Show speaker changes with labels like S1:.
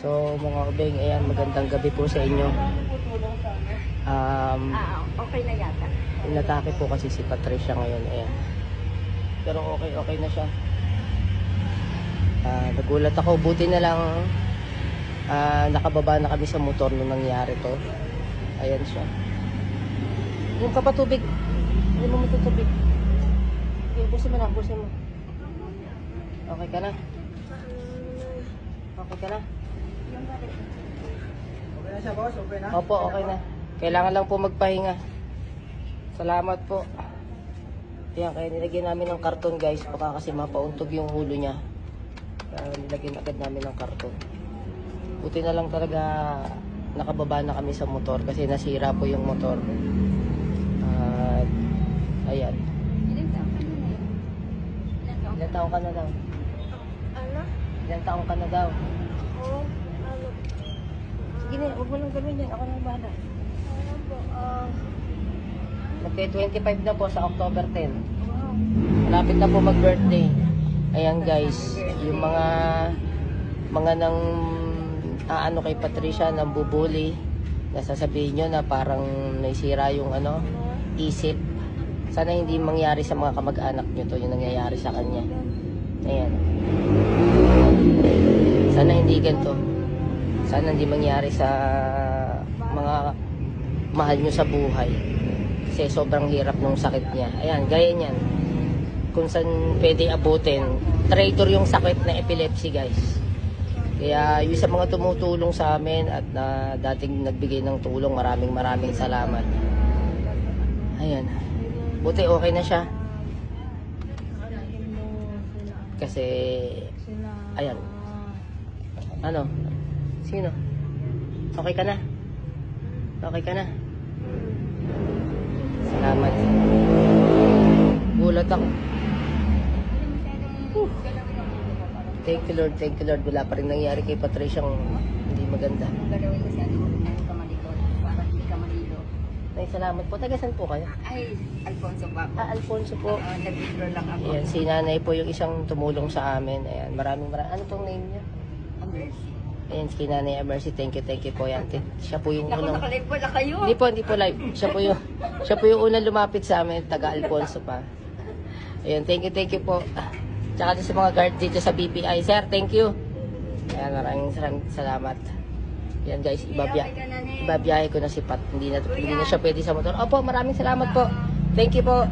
S1: So mga ubeng, ayan, magandang gabi po sa inyo.
S2: Okay na yata.
S1: Inatake po kasi si Patricia ngayon, ayan. Pero okay na siya. Nagulat ako, buti na lang nakababa na kami sa motor nung nangyari to. Ayan siya. Yung kapatubig. Hindi mo matutubig. Okay, busin mo na, busin mo. Okay ka na? Okay ka na?
S3: Okay na siya, boss? Okay na?
S1: Opo, okay na. Kailangan lang po magpahinga. Salamat po. Ayan, kaya nilagyan namin ng karton, guys. Baka kasi mapauntog yung ulo niya. Kaya nilagyan agad namin ng karton. Buti na lang talaga nakababa na kami sa motor kasi nasira po yung motor. At ayan. Ilan taong ka na daw?
S2: Ano?
S1: Ilan taong ka na daw?
S2: Oh, ano?
S1: Sige na, huwag mo nang gawin yan. Ako nang bahala.
S2: Ano po?
S1: Magka-25 na po sa October 10.
S2: Wow.
S1: Malapit na po mag-birthday. Ayan guys, yung mga nang aano kay Patricia, nang bubuli, nasasabihin nyo na parang naisira yung isip. Sana hindi mangyari sa mga kamag-anak nyo to, yung nangyayari sa kanya. Ayan. Sana hindi ganito. Sana hindi mangyari sa mga mahal nyo sa buhay. Kasi sobrang hirap nung sakit niya. Ayan, gaya niyan. Kung saan pwede abutin. Traitor yung sakit na epilepsy, guys. Kaya yung sa mga tumutulong sa amin at dating nagbigay ng tulong, maraming salamat. Ayan. Buti okay na siya. Kasi, ayan. Ano? Sino? Okay ka na? Okay ka na? Salamat. Gulat ako. Thank you Lord. Wala pa rin nangyari kay Patricia hindi maganda.
S2: Gagawin ko siya hindi ka malikot. Para hindi ka malilo.
S1: Ay, salamat po. Tagasan po kayo?
S2: Ay, Alfonso pa ako.
S1: Alfonso po.
S2: Nag-withdraw lang ako.
S1: Ayan, si nanay po yung isang tumulong sa amin. Ayan, maraming. Ano pong name niya?
S2: Mercy.
S1: Ayan, si nanay Mercy. Thank you po yan. Siya po yung
S2: Naku,
S1: unang...
S2: nakalive pala kayo.
S1: Hindi po live. Siya po yung unang lumapit sa amin, taga Alfonso pa. Ayan, thank you po. Tsaka sa mga guard dito sa BPI. Sir, thank you. Ayan, maraming salamat. Ayan guys, ibabiyahe ko na si Pat. Hindi na siya pwede sa motor. Opo, maraming salamat po. Thank you po.